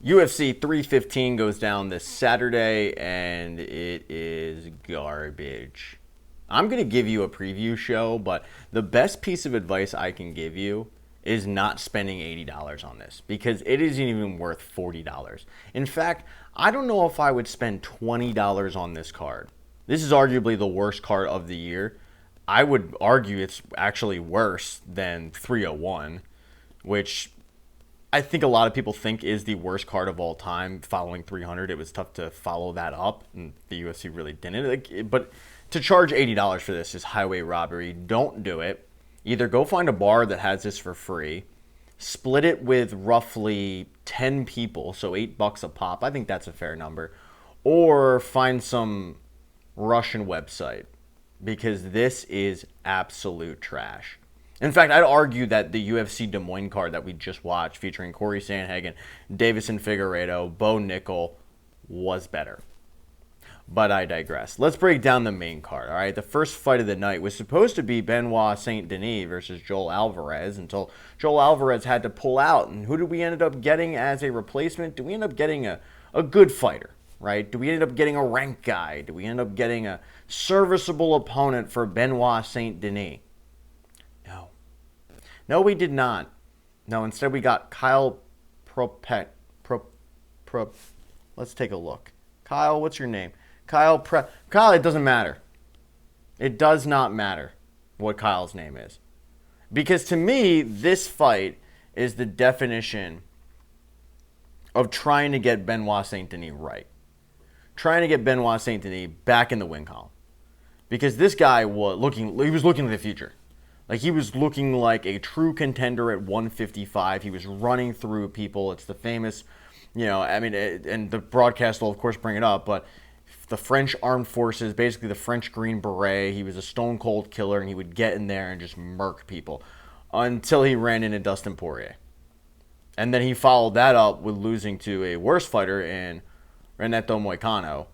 UFC 315 goes down this Saturday, and it is garbage. I'm going to give you a preview show, but the best piece of advice I can give you is not spending $80 on this, because it isn't even worth $40. In fact, I don't know if I would spend $20 on this card. This is arguably the worst card of the year. I would argue it's actually worse than 301, which I think a lot of people think is the worst card of all time following 300. It was tough to follow that up, and the UFC really didn't. But to charge $80 for this is highway robbery. Don't do it. Either go find a bar that has this for free, split it with roughly 10 people, so $8 a pop. I think that's a fair number. Or find some Russian website, because this is absolute trash. In fact, I'd argue that the UFC Des Moines card that we just watched, featuring Corey Sandhagen, Davison Figueiredo, Bo Nickel, was better. But I digress. Let's break down the main card, all right? The first fight of the night was supposed to be Benoit Saint Denis versus Joel Alvarez, until Joel Alvarez had to pull out. And who did we end up getting as a replacement? Do we end up getting a good fighter, right? Do we end up getting a ranked guy? Do we end up getting a serviceable opponent for Benoit Saint Denis? No. No, we did not. No, instead we got Kyle Let's take a look. Kyle, what's your name? Kyle, it doesn't matter. It does not matter what Kyle's name is. Because to me, this fight is the definition of trying to get Benoit Saint Denis right. Trying to get Benoit Saint Denis back in the win column. Because this guy was looking to the future. Like, he was looking like a true contender at 155. He was running through people. It's the famous, and the broadcast will, of course, bring it up, but the French armed forces, basically the French Green Beret, he was a stone-cold killer, and he would get in there and just murk people until he ran into Dustin Poirier. And then he followed that up with losing to a worse fighter in Renato Moicano.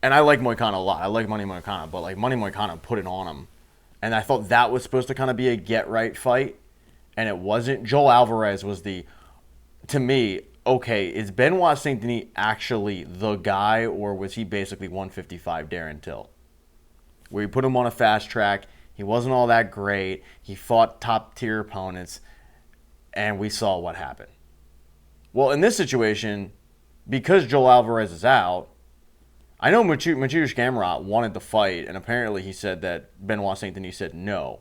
And I like Moicano a lot. I like Money Moicano, but like Money Moicano put it on him. And I thought that was supposed to kind of be a get-right fight, and it wasn't. Joel Alvarez was to me, okay, is Benoit Saint Denis actually the guy, or was he basically 155 Darren Till? Where you put him on a fast track, he wasn't all that great, he fought top-tier opponents, and we saw what happened. Well, in this situation, because Joel Alvarez is out, I know Mateusz Gamrot wanted the fight, and apparently he said that Benoit Saint Denis said no.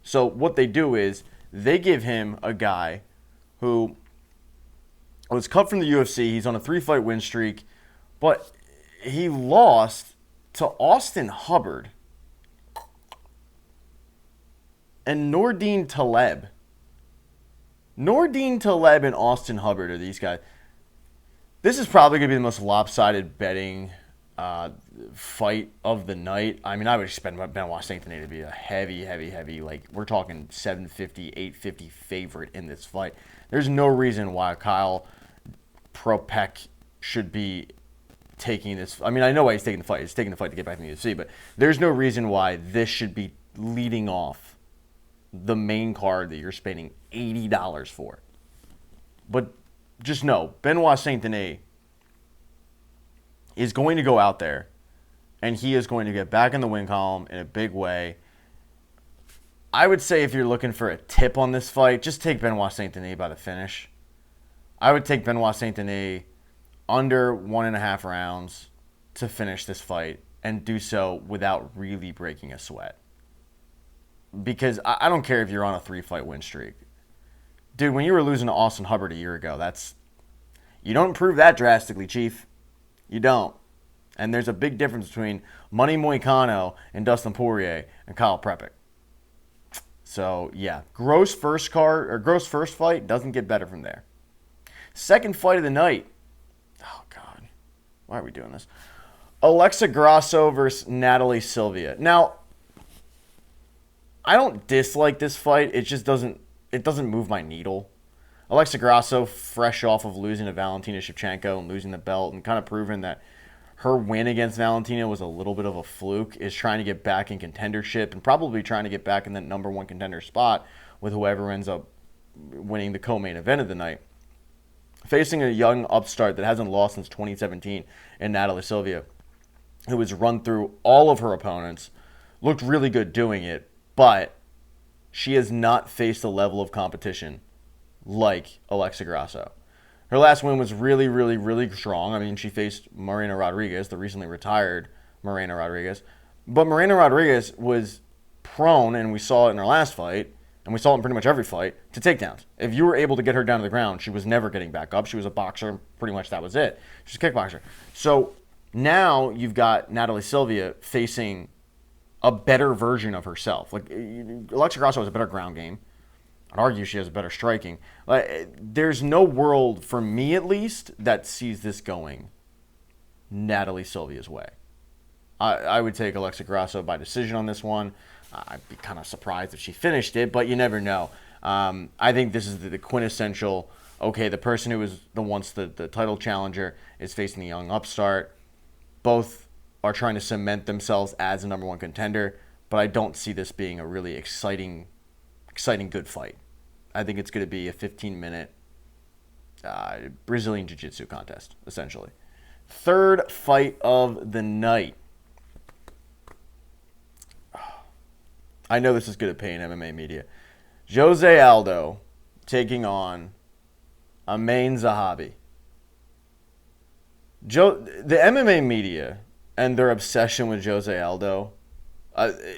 So what they do is they give him a guy who was cut from the UFC. He's on a 3-fight win streak, but he lost to Austin Hubbard and Nordine Taleb. Nordine Taleb and Austin Hubbard are these guys. This is probably going to be the most lopsided betting fight of the night. I mean, I would expect Benoit Saint Denis to be a heavy, like, we're talking 750, 850 favorite in this fight. There's no reason why Kyle Propek should be taking this. I mean, I know why he's taking the fight. He's taking the fight to get back in the UFC, but there's no reason why this should be leading off the main card that you're spending $80 for. But just know, Benoit Saint Denis is going to go out there, and he is going to get back in the win column in a big way. I would say if you're looking for a tip on this fight, just take Benoit Saint Denis by the finish. I would take Benoit Saint Denis under 1.5 rounds to finish this fight, and do so without really breaking a sweat. Because I don't care if you're on a 3-fight win streak. Dude, when you were losing to Austin Hubbard a year ago, you don't improve that drastically, Chief. You don't. And there's a big difference between Money Moicano and Dustin Poirier and Kyle Propek. So, yeah, gross first fight doesn't get better from there. Second fight of the night. Oh, God. Why are we doing this? Alexa Grasso versus Natalie Silva. Now, I don't dislike this fight. It just doesn't move my needle. Alexa Grasso, fresh off of losing to Valentina Shevchenko and losing the belt and kind of proving that her win against Valentina was a little bit of a fluke, is trying to get back in contendership and probably trying to get back in that number one contender spot with whoever ends up winning the co-main event of the night. facing a young upstart that hasn't lost since 2017 in Natalie Silva, who has run through all of her opponents, looked really good doing it, but she has not faced a level of competition like Alexa Grasso. Her last win was really, really, really strong. I mean, she faced Morena Rodriguez, the recently retired Morena Rodriguez. But Morena Rodriguez was prone, and we saw it in her last fight, and we saw it in pretty much every fight, to takedowns. If you were able to get her down to the ground, she was never getting back up. She was a boxer, and pretty much that was it. She's a kickboxer. So now you've got Natalie Silva facing a better version of herself. Like, Alexa Grasso has a better ground game. I'd argue she has better striking. There's no world, for me at least, that sees this going Natalie Silva's way. I would take Alexa Grasso by decision on this one. I'd be kind of surprised if she finished it, but you never know. I think this is the quintessential, okay, the person who was the title challenger is facing the young upstart. Both are trying to cement themselves as a number one contender, but I don't see this being a really exciting good fight. I think it's going to be a 15-minute Brazilian Jiu-Jitsu contest, essentially. Third fight of the night. I know this is going to pain MMA media. Jose Aldo taking on Amin Zahabi. The MMA media and their obsession with Jose Aldo,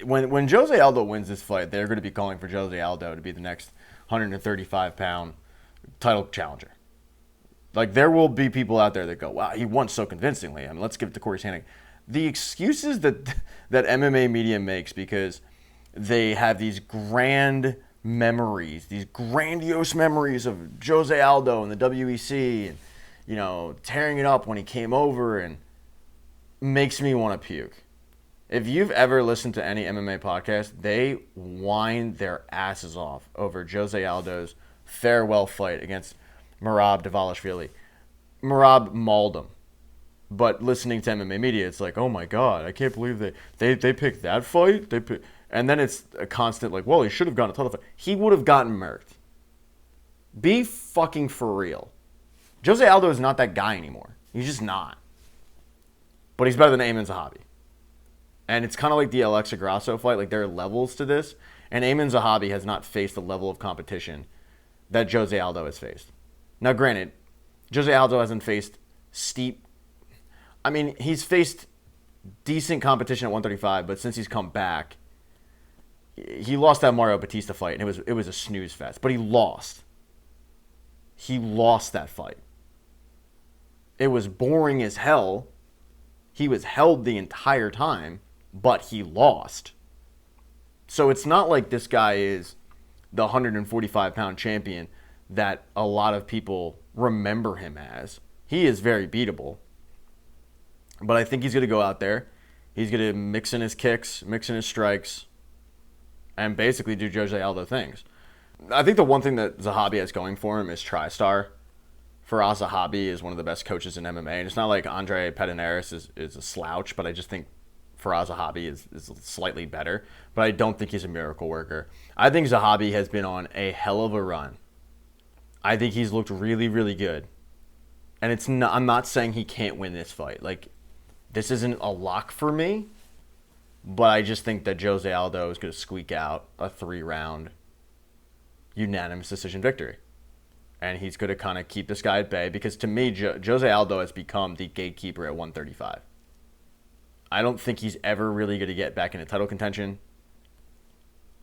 when Jose Aldo wins this fight, they're going to be calling for Jose Aldo to be the next 135-pound title challenger. Like, there will be people out there that go, wow, he won so convincingly. I mean, let's give it to Corey Sandhagen. The excuses that MMA media makes because they have these grand memories, these grandiose memories of Jose Aldo and the WEC and, you know, tearing it up when he came over, and makes me want to puke. If you've ever listened to any MMA podcast, they whine their asses off over Jose Aldo's farewell fight against Merab Dvalishvili. Merab mauled him. But listening to MMA media, it's like, oh my God, I can't believe they picked that fight. And then it's a constant like, well, he should have gotten a title fight. He would have gotten murked. Be fucking for real. Jose Aldo is not that guy anymore. He's just not. But he's better than Amin Zahabi. And it's kind of like the Alexa Grasso fight. Like, there are levels to this. And Amin Zahabi has not faced a level of competition that Jose Aldo has faced. Now, granted, Jose Aldo hasn't faced steep... I mean, he's faced decent competition at 135, but since he's come back, he lost that Mario Batista fight, and it was a snooze fest. But he lost. He lost that fight. It was boring as hell. He was held the entire time, but he lost. So it's not like this guy is the 145-pound champion that a lot of people remember him as. He is very beatable. But I think he's going to go out there. He's going to mix in his kicks, mix in his strikes, and basically do Jose Aldo things. I think the one thing that Zahabi has going for him is TriStar. Faraz Zahabi is one of the best coaches in MMA. And it's not like Andre Pederneiras is a slouch, but I just think Faraz Zahabi is slightly better. But I don't think he's a miracle worker. I think Zahabi has been on a hell of a run. I think he's looked really, really good. And I'm not saying he can't win this fight. Like, this isn't a lock for me, but I just think that Jose Aldo is going to squeak out a 3-round unanimous decision victory. And he's going to kind of keep this guy at bay because, to me, Jose Aldo has become the gatekeeper at 135. I don't think he's ever really going to get back into title contention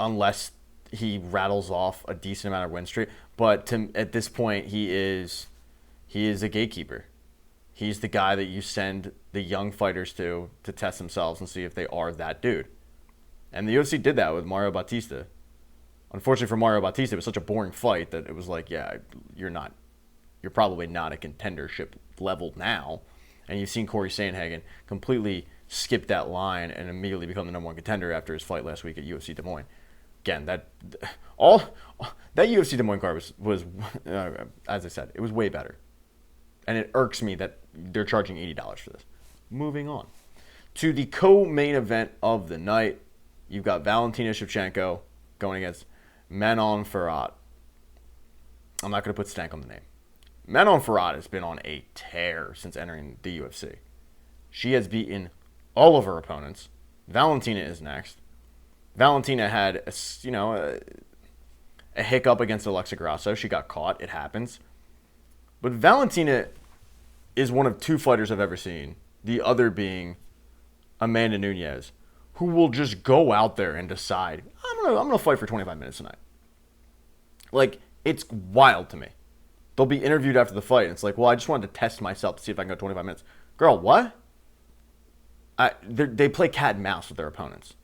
unless he rattles off a decent amount of win streak. But at this point, he is a gatekeeper. He's the guy that you send the young fighters to test themselves and see if they are that dude. And the UFC did that with Mario Batista. Unfortunately for Mario Batista, it was such a boring fight that it was like, yeah, you're probably not a contendership level now. And you've seen Corey Sandhagen completely skip that line and immediately become the number one contender after his fight last week at UFC Des Moines. Again, that UFC Des Moines card was as I said, it was way better. And it irks me that they're charging $80 for this. Moving on to the co-main event of the night. You've got Valentina Shevchenko going against Manon Fiorot. I'm not going to put stank on the name. Manon Farad has been on a tear since entering the UFC. She has beaten all of her opponents. Valentina is next. Valentina had a hiccup against Alexa Grasso. She got caught. It happens. But Valentina is one of two fighters I've ever seen, the other being Amanda Nunes, who will just go out there and decide, I'm gonna fight for 25 minutes tonight. Like, it's wild to me. They'll be interviewed after the fight, and it's like, well, I just wanted to test myself to see if I can go 25 minutes. Girl, what? They play cat and mouse with their opponents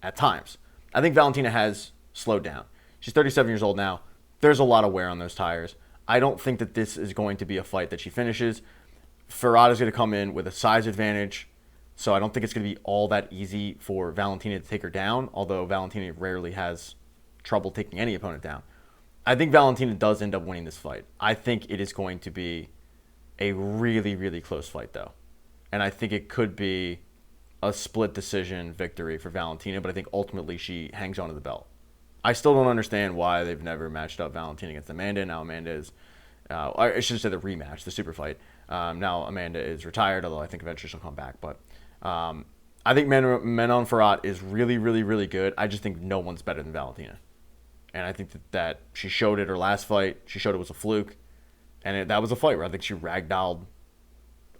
at times. I think Valentina has slowed down. She's 37 years old now. There's a lot of wear on those tires. I don't think that this is going to be a fight that she finishes. Farad is going to come in with a size advantage, so I don't think it's going to be all that easy for Valentina to take her down, although Valentina rarely has trouble taking any opponent down. I think Valentina does end up winning this fight. I think it is going to be a really, really close fight, though. And I think it could be a split decision victory for Valentina, but I think ultimately she hangs on to the belt. I still don't understand why they've never matched up Valentina against Amanda. Now Amanda is, I should say the rematch, the super fight. Now Amanda is retired, although I think eventually she'll come back. But I think Manon Farad is really, really, really good. I just think no one's better than Valentina. And I think that she showed it her last fight. She showed it was a fluke. And that was a fight where I think she ragdolled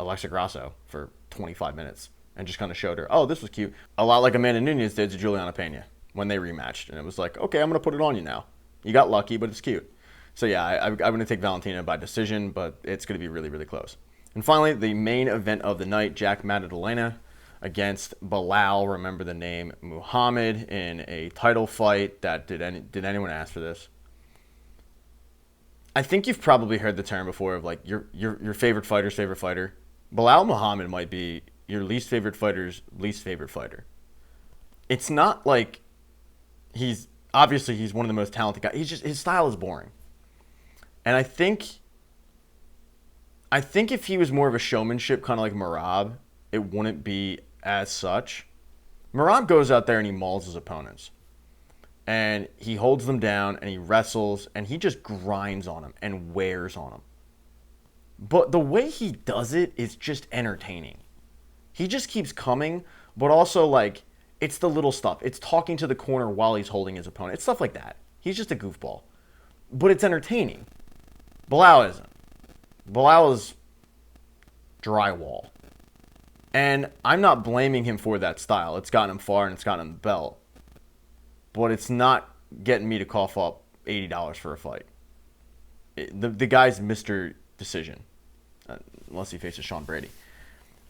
Alexa Grasso for 25 minutes and just kind of showed her, oh, this was cute. A lot like Amanda Nunes did to Juliana Pena when they rematched. And it was like, okay, I'm going to put it on you now. You got lucky, but it's cute. So, yeah, I'm going to take Valentina by decision, but it's going to be really, really close. And finally, the main event of the night, Jack Maddalena against Belal, remember the name, Muhammad, in a title fight. Did anyone ask for this? I think you've probably heard the term before of like your favorite fighter's favorite fighter. Belal Muhammad might be your least favorite fighter's least favorite fighter. It's not like he's one of the most talented guys. His style is boring. And I think if he was more of a showmanship, kind of like Merab, it wouldn't be as such. Merab goes out there and he mauls his opponents. And he holds them down and he wrestles and he just grinds on them and wears on them. But the way he does it is just entertaining. He just keeps coming, but also like it's the little stuff. It's talking to the corner while he's holding his opponent. It's stuff like that. He's just a goofball. But it's entertaining. Belal isn't. Belal is drywall. And I'm not blaming him for that style. It's gotten him far and it's gotten him the belt. But it's not getting me to cough up $80 for a fight. The guy's Mr. Decision. Unless he faces Sean Brady.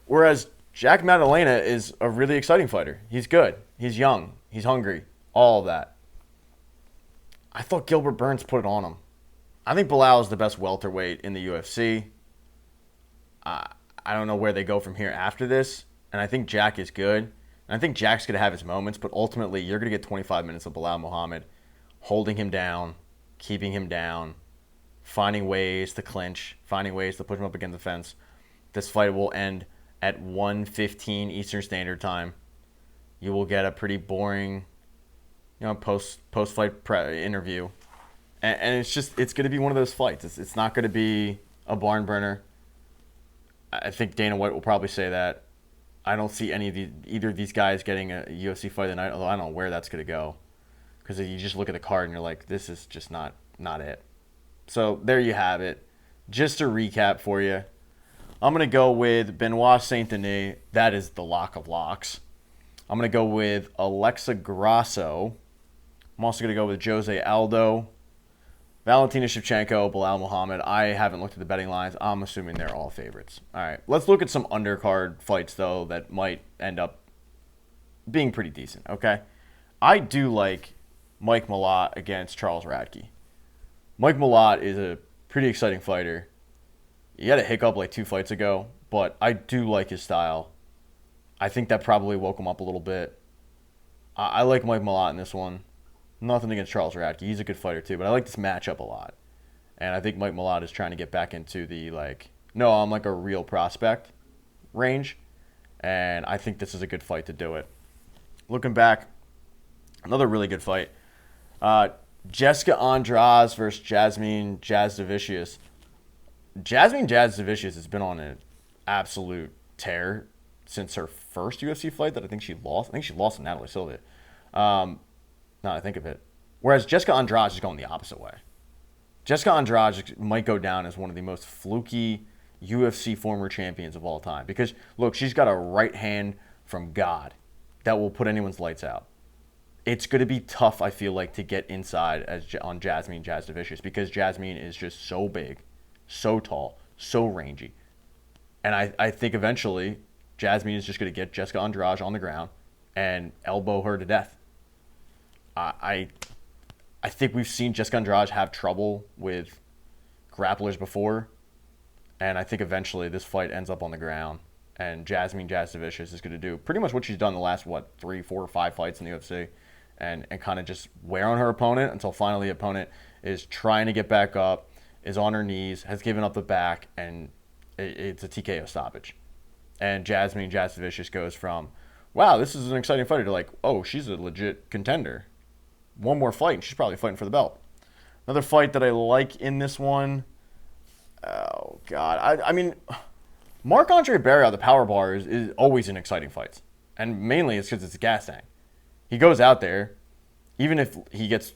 Whereas Jack Maddalena is a really exciting fighter. He's good. He's young. He's hungry. All of that. I thought Gilbert Burns put it on him. I think Belal is the best welterweight in the UFC. I don't know where they go from here after this. And I think Jack is good. And I think Jack's going to have his moments. But ultimately, you're going to get 25 minutes of Belal Muhammad holding him down, keeping him down, finding ways to clinch, finding ways to push him up against the fence. This fight will end at 1:15 Eastern Standard Time. You will get a pretty boring, post-fight interview. And it's going to be one of those fights. It's not going to be a barn burner. I think Dana White will probably say that. I don't see either of these guys getting a UFC fight tonight, although I don't know where that's going to go. Because you just look at the card and you're like, this is just not it. So there you have it. Just a recap for you. I'm going to go with Benoit Saint-Denis. That is the lock of locks. I'm going to go with Alexa Grasso. I'm also going to go with Jose Aldo, Valentina Shevchenko, Belal Muhammad. I haven't looked at the betting lines. I'm assuming they're all favorites. All right, let's look at some undercard fights, though, that might end up being pretty decent, okay? I do like Mike Malott against Charles Radke. Mike Malott is a pretty exciting fighter. He had a hiccup like 2 fights ago, but I do like his style. I think that probably woke him up a little bit. I like Mike Malott in this one. Nothing against Charles Radke. He's a good fighter too, but I like this matchup a lot. And I think Mike Malott is trying to get back into the I'm like a real prospect range. And I think this is a good fight to do it. Looking back, another really good fight. Jessica Andrade versus Jasmine Jasudavicius. Jasmine Jasudavicius has been on an absolute tear since her first UFC fight that I think she lost. I think she lost to Natalie Silva. Now that I think of it. Whereas Jessica Andrade is going the opposite way. Jessica Andrade might go down as one of the most fluky UFC former champions of all time. Because, look, she's got a right hand from God that will put anyone's lights out. It's going to be tough, I feel like, to get inside on Jasmine Jasudavicius because Jasmine is just so big, so tall, so rangy. And I think eventually Jasmine is just going to get Jessica Andrade on the ground and elbow her to death. I think we've seen Jessica Andrade have trouble with grapplers before. And I think eventually this fight ends up on the ground. And Jasmine Jasudavicius is going to do pretty much what she's done the last, 3, 4, 5 fights in the UFC. And kind of just wear on her opponent until finally the opponent is trying to get back up, is on her knees, has given up the back, and it's a TKO stoppage. And Jasmine Jasudavicius goes from, wow, this is an exciting fighter, to like, oh, she's a legit contender. One more fight, and she's probably fighting for the belt. Another fight that I like in this one, oh, God. I mean, Marc-Andre Barriault, the power bar, is always in exciting fights. And mainly it's because it's a gas tank. He goes out there, even if he gets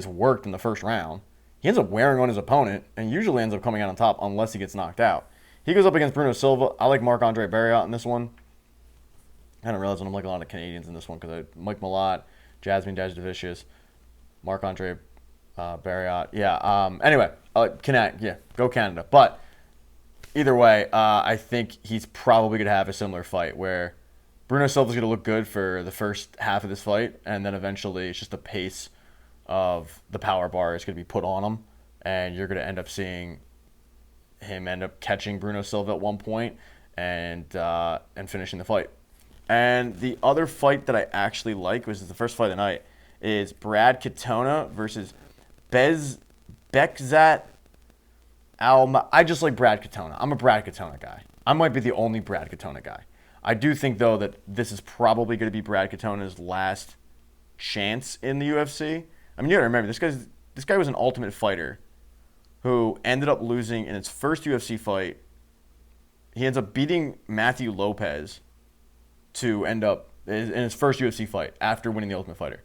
worked in the first round, he ends up wearing on his opponent and usually ends up coming out on top unless he gets knocked out. He goes up against Bruno Silva. I like Marc-Andre Barriault in this one. I didn't realize I'm like a lot of Canadians in this one because Mike Malott, Jasmine Jasudavicius, Marc-Andre Barriault. Yeah. Anyway, go Canada. But either way, I think he's probably going to have a similar fight where Bruno Silva's going to look good for the first half of this fight, and then eventually it's just the pace of the power bar is going to be put on him, and you're going to end up seeing him end up catching Bruno Silva at one point and finishing the fight. And the other fight that I actually like, which is the first fight of the night, is Brad Katona versus Bekzat Alma. I just like Brad Katona. I'm a Brad Katona guy. I might be the only Brad Katona guy. I do think, though, that this is probably going to be Brad Katona's last chance in the UFC. I mean, you got to remember, this guy was an Ultimate Fighter who ended up losing in his first UFC fight. He ends up beating Matthew Lopez to end up in his first UFC fight after winning the Ultimate Fighter.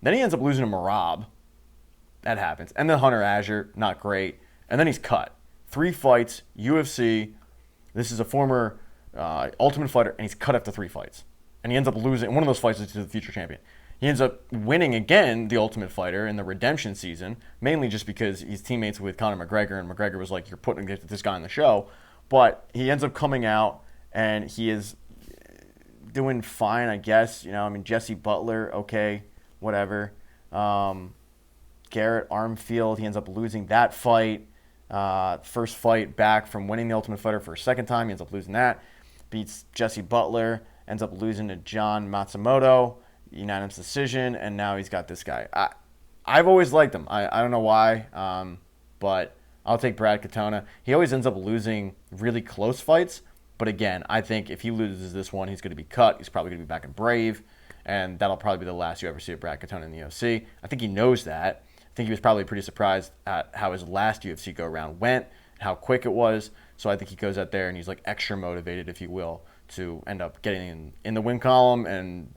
Then he ends up losing to Marab. That happens. And then Hunter Azure, not great. And then he's cut. 3 fights, UFC. This is a former Ultimate Fighter, and he's cut after 3 fights. And he ends up losing. One of those fights is to the future champion. He ends up winning again the Ultimate Fighter in the redemption season, mainly just because he's teammates with Conor McGregor, and McGregor was like, you're putting this guy on the show. But he ends up coming out, and he is doing fine, I guess. You know, I mean, Jesse Butler, okay, whatever. Garrett Armfield, he ends up losing that fight. First fight back from winning the Ultimate Fighter for a second time. He ends up losing that. Beats Jesse Butler, ends up losing to John Matsumoto, unanimous decision, and now he's got this guy. I've always liked him. I don't know why, but I'll take Brad Katona. He always ends up losing really close fights, but again, I think if he loses this one, he's going to be cut. He's probably going to be back in Brave, and that'll probably be the last you ever see of Brad Katona in the UFC. I think he knows that. I think he was probably pretty surprised at how his last UFC go-around went, how quick it was. So I think he goes out there and he's like extra motivated, if you will, to end up getting in the win column and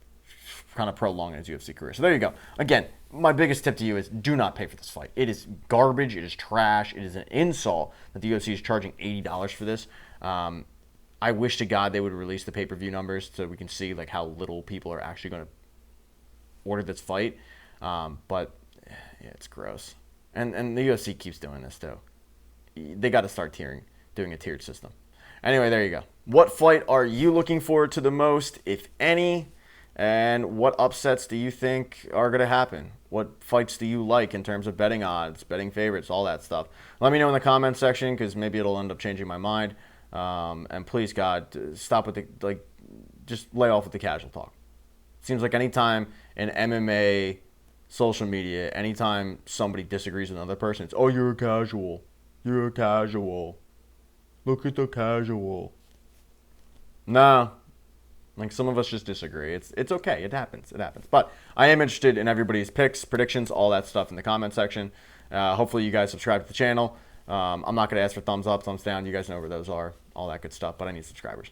kind of prolong his UFC career. So there you go. Again, my biggest tip to you is do not pay for this fight. It is garbage. It is trash. It is an insult that the UFC is charging $80 for this. I wish to God they would release the pay-per-view numbers so we can see like how little people are actually going to order this fight. But yeah, it's gross. And the UFC keeps doing this too. They got to start doing a tiered system. Anyway, there you go. What fight are you looking forward to the most, if any? And what upsets do you think are going to happen? What fights do you like in terms of betting odds, betting favorites, all that stuff? Let me know in the comments section because maybe it'll end up changing my mind. And please, God, stop with just lay off with the casual talk. Seems like anytime in MMA social media, anytime somebody disagrees with another person, it's, oh, you're a casual. You're a casual. Look at the casual. No. Like, some of us just disagree. It's okay. It happens. But I am interested in everybody's picks, predictions, all that stuff in the comment section. Hopefully you guys subscribe to the channel. I'm not going to ask for thumbs up, thumbs down. You guys know where those are, all that good stuff. But I need subscribers.